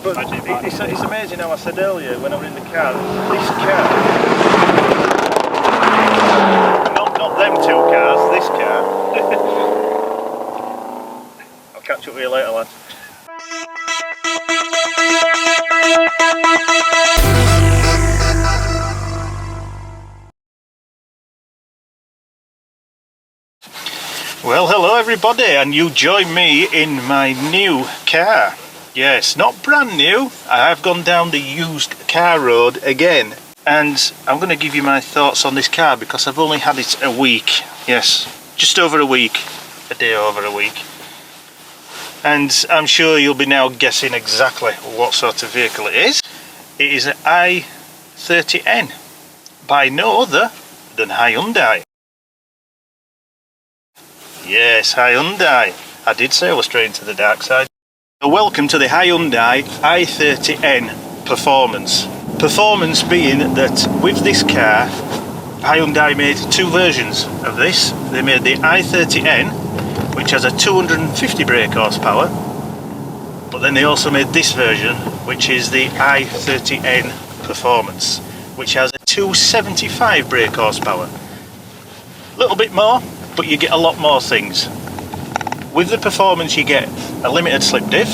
But it's amazing how I said earlier when I was in the car, this car, not them two cars, this car. I'll catch up with you later, lads. Well, hello everybody, and you join me in my new car. Yes, not brand new. I have gone down the used car road again, and I'm going to give you my thoughts on this car because I've only had it a week. Yes, just over a week, a day over a week. And I'm sure you'll be now guessing exactly what sort of vehicle it is. It is an i30n by no other than Hyundai. Yes, Hyundai. I did say I was straight into the dark side. So welcome to the Hyundai i30n Performance. Performance being that with this car, Hyundai made two versions of this. They made the i30n, which has a 250 brake horsepower, but then they also made this version, which is the i30n Performance, which has a 275 brake horsepower. A little bit more, but you get a lot more things. With the Performance you get a limited slip diff,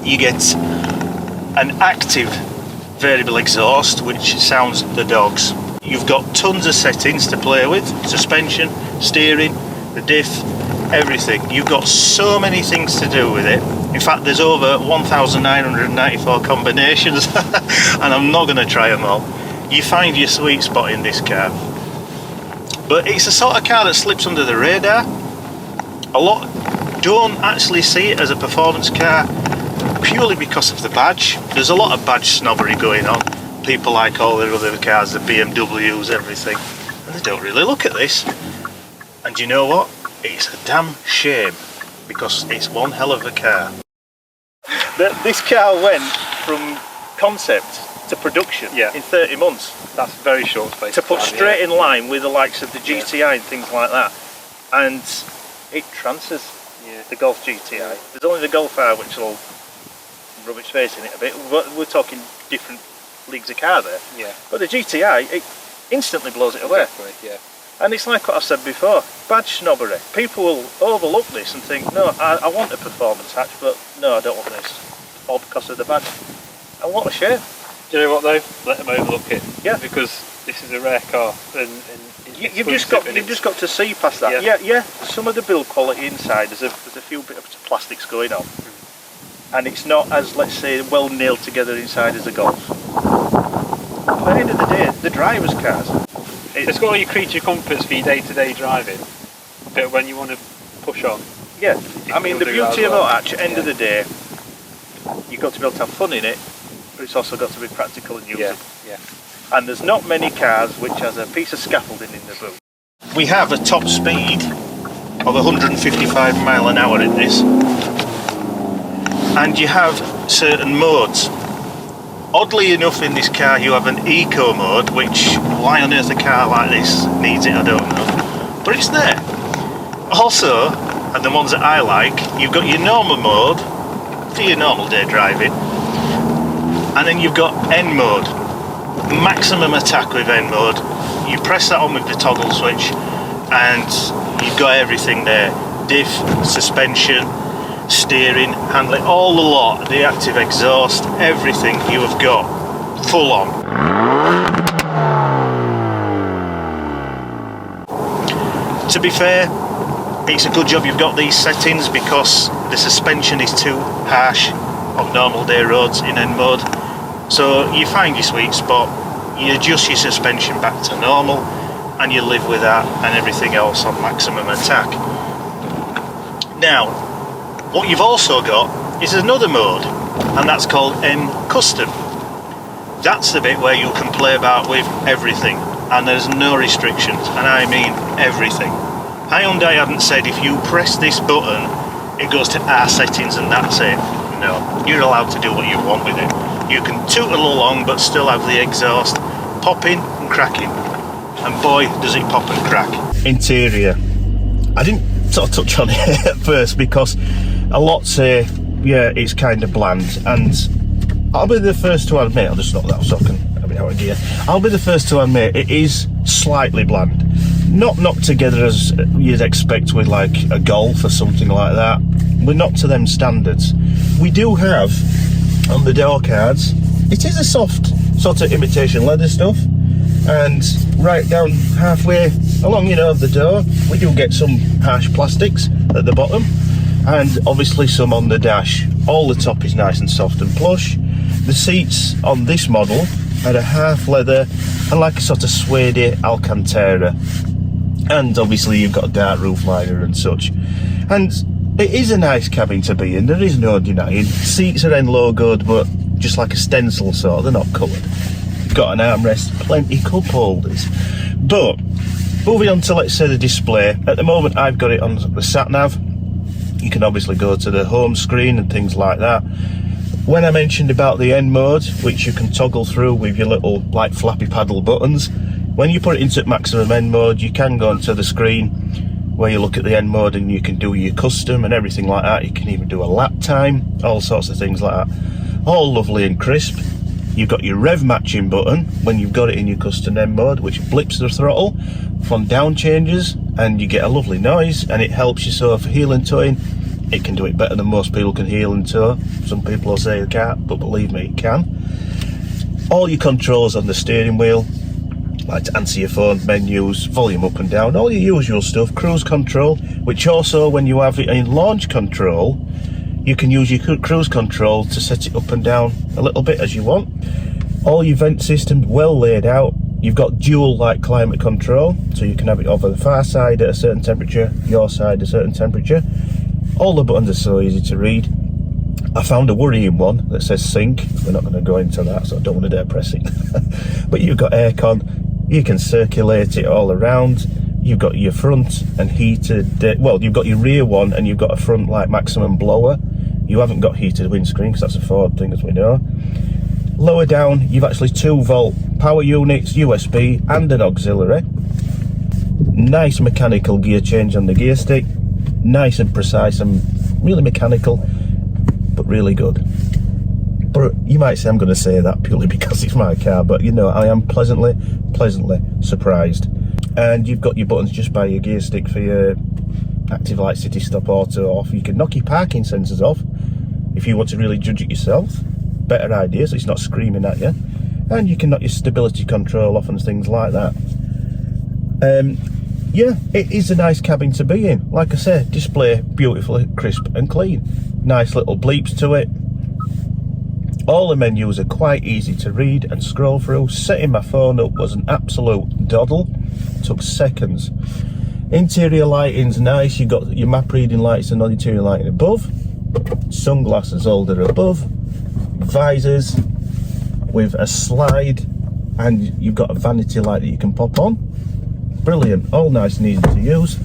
you get an active variable exhaust which sounds the dogs. You've got tons of settings to play with, suspension, steering, the diff, everything. You've got so many things to do with it. In fact, there's over 1,994 combinations and I'm not going to try them all. You find your sweet spot in this car. But it's the sort of car that slips under the radar. A lot don't actually see it as a performance car purely because of the badge. There's a lot of badge snobbery going on. People like all their other cars, the BMWs, everything. And they don't really look at this. And you know what? It's a damn shame because it's one hell of a car. This car went from concept to production in 30 months. That's very short space. To put straight in line with the likes of the GTI and things like that. And it trances the Golf GTI. There's only the Golf R which will rub its face in it a bit. We're talking different leagues of car there. Yeah. But the GTI, it instantly blows it away. Exactly, yeah. And it's like what I've said before, badge snobbery. People will overlook this and think, no, I want a performance hatch, but no, I don't want this. All because of the badge. And what a shame. Do you know what though? Let them overlook it. Yeah. Because this is a rare car, and you've just got to see past that. Yeah. Some of the build quality inside, there's a few bits of plastics going on, and it's not as, let's say, well nailed together inside as a Golf. But at the end of the day, the driver's cars. It's got all your creature comforts for your day-to-day driving, but when you want to push on. Yeah. I mean, the beauty of that hatch, at the end of the day, you've got to be able to have fun in it, but it's also got to be practical and usable. Yeah. And there's not many cars which has a piece of scaffolding in the boot. We have a top speed of 155 mile an hour in this, and you have certain modes. Oddly enough, in this car you have an eco mode, which why on earth a car like this needs it, I don't know, but it's there. Also, and the ones that I like, you've got your normal mode for your normal day driving, and then you've got N mode, maximum attack with N mode. You press that on with the toggle switch and you've got everything there. Diff, suspension, steering, handling, all the lot, the active exhaust, everything you have got full on. To be fair, it's a good job you've got these settings because the suspension is too harsh on normal day roads in N mode. So you find your sweet spot, you adjust your suspension back to normal and you live with that, and everything else on maximum attack. Now, what you've also got is another mode, and that's called N Custom. That's the bit where you can play about with everything, and there's no restrictions, and I mean everything. Hyundai haven't said if you press this button it goes to our settings and that's it. No, you're allowed to do what you want with it. You can tootle along but still have the exhaust popping and cracking, and boy does it pop and crack. Interior, I didn't sort of touch on it at first because a lot say yeah, it's kind of bland, and I'll be the first to admit, I'll just knock that off so I can have it out of gear. I'll be the first to admit it is slightly bland. Not knocked together as you'd expect with like a Golf or something like that. We're not to them standards. We do have on the door cards, it is a soft sort of imitation leather stuff, and right down halfway along, you know, the door, we do get some harsh plastics at the bottom, and obviously some on the dash. All the top is nice and soft and plush. The seats on this model are a half leather and like a sort of suede Alcantara, and obviously you've got a dark roof liner and such, and it is a nice cabin to be in, there is no denying. Seats are logoed, but just like a stencil sort, they're not coloured. You've got an armrest, plenty cup holders. But moving on to, let's say, the display. At the moment I've got it on the sat nav. You can obviously go to the home screen and things like that. When I mentioned about the N mode, which you can toggle through with your little like flappy paddle buttons, when you put it into maximum N mode, you can go onto the screen where you look at the N mode and you can do your custom and everything like that. You can even do a lap time, all sorts of things like that. All lovely and crisp. You've got your rev matching button when you've got it in your custom N mode, which blips the throttle from down changes, and you get a lovely noise, and it helps you. So for heel and towing, it can do it better than most people can heel and tow. Some people will say it can't, but believe me, it can. All your controls on the steering wheel, like to answer your phone, menus, volume up and down, all your usual stuff. Cruise control, which also when you have it in launch control, you can use your cruise control to set it up and down a little bit as you want. All your vent systems well laid out. You've got dual like climate control, so you can have it over the far side at a certain temperature, your side at a certain temperature. All the buttons are so easy to read. I found a worrying one that says sync. We're not going to go into that, so I don't want to dare press it. But you've got aircon. You can circulate it all around. You've got your front and heated, well, you've got your rear one, and you've got a front like maximum blower. You haven't got heated windscreen because that's a Ford thing, as we know. Lower down, you've actually 2-volt power units, USB, and an auxiliary. Nice mechanical gear change on the gear stick. Nice and precise and really mechanical, but really good. But you might say I'm going to say that purely because it's my car, but you know, I am pleasantly surprised. And you've got your buttons just by your gear stick for your active light, city stop, auto off. You can knock your parking sensors off if you want to really judge it yourself. Better idea, so it's not screaming at you. And you can knock your stability control off and things like that. Yeah, it is a nice cabin to be in. Like I said, display beautiful, crisp and clean. Nice little bleeps to it. All the menus are quite easy to read and scroll through. Setting my phone up was an absolute doddle. Took seconds. Interior lighting's nice. You've got your map reading lights and interior lighting above. Sunglasses holder above. Visors with a slide, and you've got a vanity light that you can pop on. Brilliant. All nice and easy to use.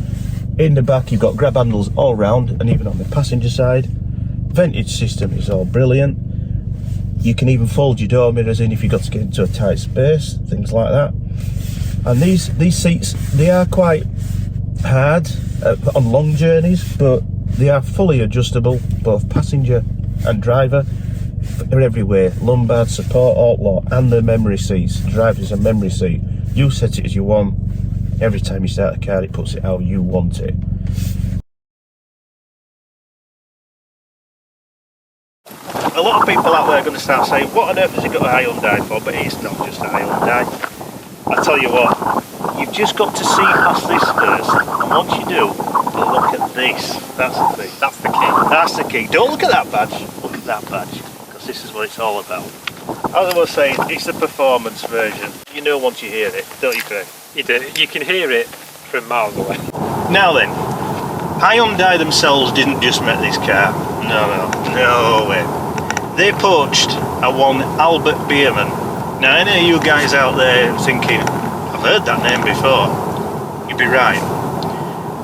In the back you've got grab handles all round, and even on the passenger side. Ventage system is all brilliant. You can even fold your door mirrors in if you've got to get into a tight space, things like that. And these seats, they are quite hard on long journeys, but they are fully adjustable, both passenger and driver. They're everywhere. Lumbar support, alt-lock, and the memory seats. The driver's a memory seat. You set it as you want. Every time you start the car, it puts it how you want it. A lot of people out there are going to start saying, what on earth has he got a Hyundai for? But it's not just a Hyundai. I tell you what, you've just got to see past this first, and once you do, look at this. That's the thing. That's the key. That's the key. Don't look at that badge. Look at that badge, because this is what it's all about. As I was saying, it's the performance version. You know once you hear it, don't you, Craig? You do. You can hear it from miles away. Now then, Hyundai themselves didn't just make this car. No way. They poached a one Albert Biermann. Now, any of you guys out there thinking, I've heard that name before, you'd be right.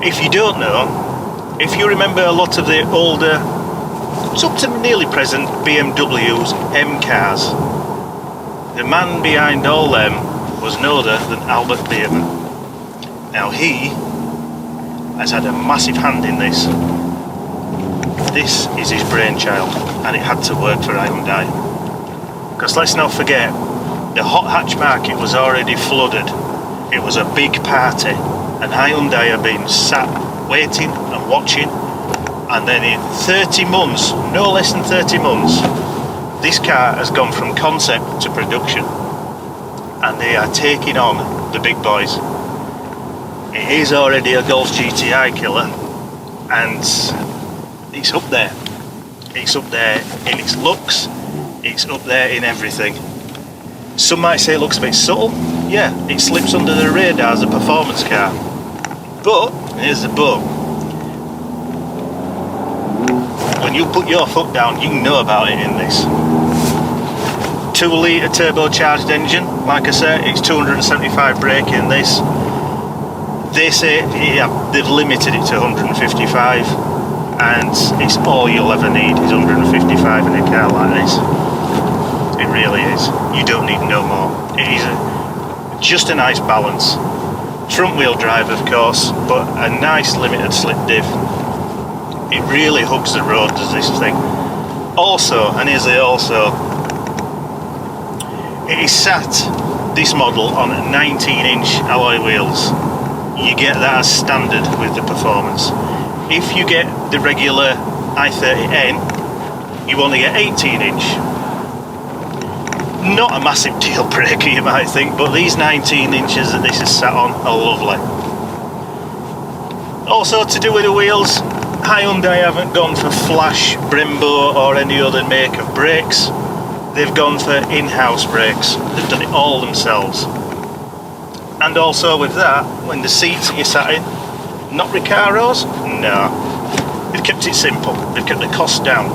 If you don't know, if you remember a lot of the older, up to nearly present BMW's M cars, the man behind all them was no other than Albert Biermann. Now he has had a massive hand in this. This is his brainchild, and it had to work for Hyundai. Because let's not forget, the hot hatch market was already flooded. It was a big party, and Hyundai have been sat waiting and watching, and then in 30 months, no less than 30 months, this car has gone from concept to production, and they are taking on the big boys. It is already a Golf GTI killer, and it's up there. It's up there in its looks, it's up there in everything. Some might say it looks a bit subtle. Yeah, it slips under the radar as a performance car. But, here's the but. When you put your foot down, you know about it in this. 2 litre turbocharged engine, like I said, it's 275 brake in this. They say, yeah, they've limited it to 155, and it's all you'll ever need is 155 in a car like this. It really is. You don't need no more. It is just a nice balance. Front wheel drive, of course, but a nice limited slip diff. It really hugs the road, does this thing. Also, and here's the also, it is sat, this model, on 19-inch alloy wheels. You get that as standard with the performance. If you get the regular i30n, you only get 18-inch. Not a massive deal breaker, you might think, but these 19 inches that this is sat on are lovely. Also, to do with the wheels, Hyundai haven't gone for Flash, Brembo or any other make of brakes. They've gone for in-house brakes. They've done it all themselves. And also with that, when the seats that you're sat in, not Recaro's, no. They've kept it simple, they've kept the cost down,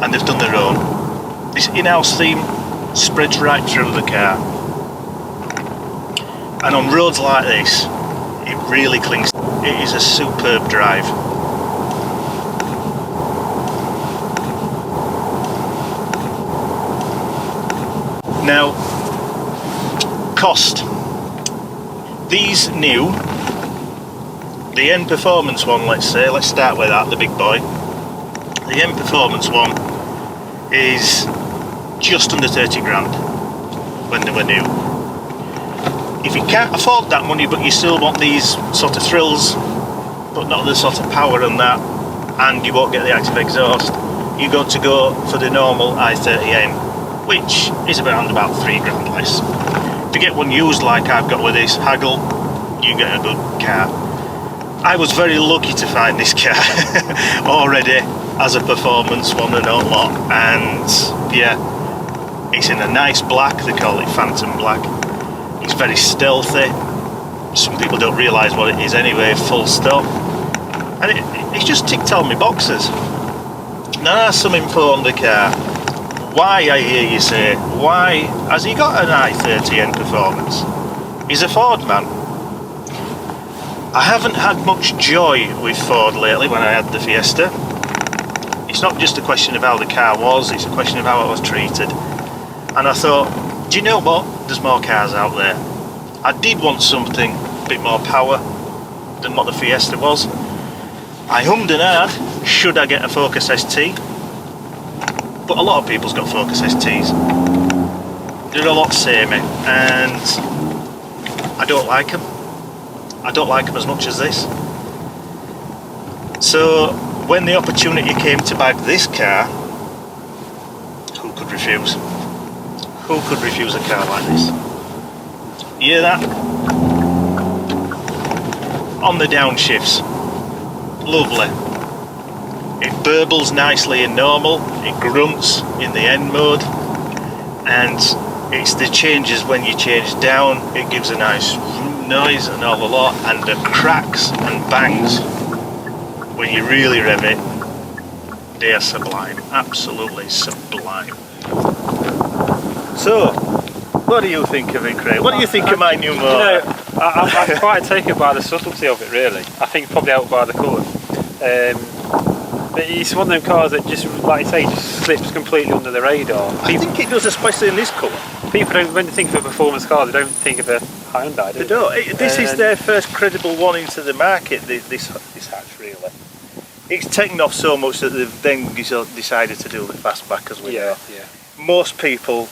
and they've done their own. This in-house theme spreads right through the car. And on roads like this, it really clings. It is a superb drive. Now, cost. These new, the N Performance one, let's start with that, the big boy. The N Performance one is just under 30 grand when they were new. If you can't afford that money but you still want these sort of thrills but not the sort of power on that, and you won't get the active exhaust, you're going to go for the normal i30n, which is around about 3 grand less. To get one used like I've got with this haggle, you get a good car. I was very lucky to find this car already as a performance one and all lot, and yeah, it's in a nice black, they call it Phantom Black. It's very stealthy. Some people don't realise what it is anyway, full stop. And it's just ticked all my boxes. Now there's some info on the car. Why, I hear you say, why has he got an i30n Performance? He's a Ford man. I haven't had much joy with Ford lately when I had the Fiesta. It's not just a question of how the car was, it's a question of how it was treated. And I thought, do you know what? There's more cars out there. I did want something a bit more power than what the Fiesta was. I hummed and hawed, should I get a Focus ST? But a lot of people's got Focus STs. They're a lot samey, and I don't like them. I don't like them as much as this. So when the opportunity came to buy this car, who could refuse? Who could refuse a car like this? You hear that? On the downshifts. Lovely. It burbles nicely in normal, it grunts in the N mode, and it's the changes when you change down, it gives a nice noise and all the lot, and the cracks and bangs when you really rev it, they are sublime, absolutely sublime. So, what do you think of it, Craig? What do you think of my new motor? You know, I'm quite taken by the subtlety of it, really. I think probably out by the colour. But it's one of them cars that just, like you say, just slips completely under the radar. I think it does, especially in this colour. People don't, when they think of a performance car, they don't think of a Hyundai, do they? They don't. This is their first credible one into the market, this hatch, really. it's taken off so much that they've then decided to do the fastback, as we know. Yeah. Most people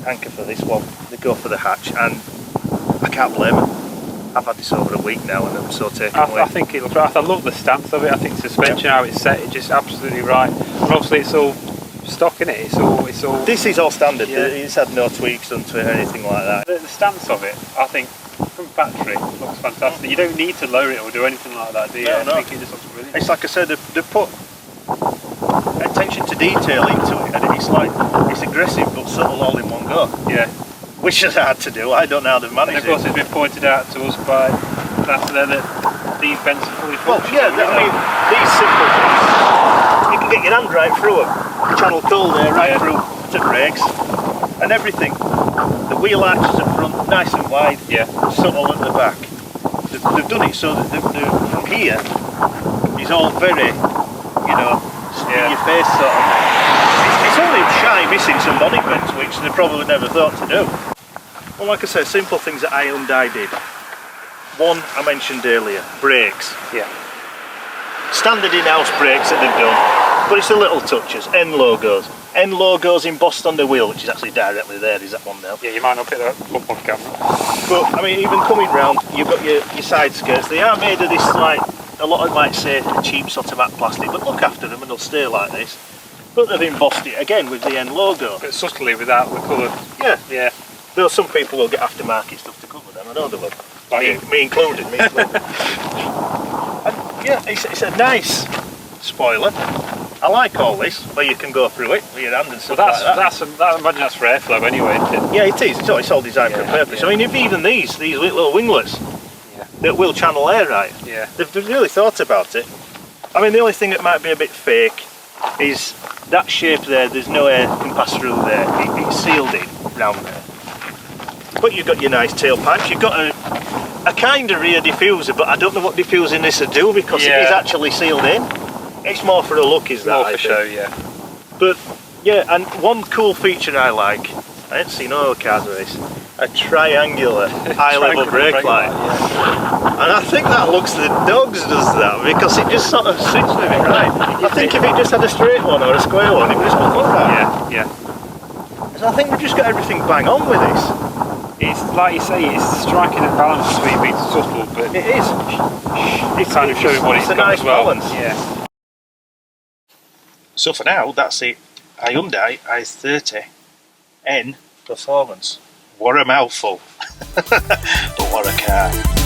hanker for this one, they go for the hatch, and I can't blame them. I've had this over a week now and I'm so taken away. I think it looks right. I love the stance of it. I think suspension, how it's set, it's just absolutely right. And obviously it's all stock in it. It's all. This is all standard. Yeah. It's had no tweaks done to it or anything like that. The stance of it, I think, from factory looks fantastic. You don't need to lower it or do anything like that, do you? No. I think it just looks brilliant. It's like I said, they put attention to detail into it, and it's like it's aggressive but subtle all in one go. Yeah. Which is hard to do. I don't know how they've managed And of course, it's been pointed out to us by after that these vents are fully Well, functional. yeah, I mean, these simple things, you can get your hand right through them. Channel cold air right through to brakes and everything. The wheel arches at front, nice and wide, subtle at the back. They've done it so that from here is all very, in your face sort of. It's only shy missing some body vents, which they probably never thought to do. Well, like I said, simple things that Hyundai did. One I mentioned earlier, brakes. Yeah. Standard in-house brakes that they've done, but it's the little touches. N logos. N logos embossed on the wheel, which is actually directly there. Is that one now? Yeah, you might not pick that up on camera. But I mean, even coming round, you've got your side skirts. They are made of this, like a lot of might say, cheap sort of matte plastic, but look after them and they'll stay like this. But they've embossed it again with the N logo. But subtly without the colour. Yeah. Yeah. Though some people will get aftermarket stuff to cover them. I know they will. Me included. And yeah, it's a nice spoiler. I like all this, where you can go through it with your hand and stuff like that. I imagine that's for airflow anyway, isn't it? Yeah, it is. It's all designed for a purpose. Yeah. I mean, if even these little winglets that will channel air right, they've really thought about it. I mean, the only thing that might be a bit fake is that shape there. There's no air can pass through there. It's sealed in round there. But you've got your nice tailpipes. You've got a kind of rear diffuser, but I don't know what diffusing this will do because it is actually sealed in. It's more for a look, is that? More for show, yeah. But yeah, and one cool feature I like, I haven't seen all cars with this, a triangular high level brake light. And I think that looks the dogs, does that, because it just sort of sits with it right. I think if it just had a straight one or a square one, it would just look right. Yeah. So I think we've just got everything bang on with this. It's like you say, it's striking a balance between being subtle, but it is. It's kind of showing what it's got nice as well. balance. Yeah. So for now, that's it. Hyundai i30n Performance. What a mouthful. But what a car.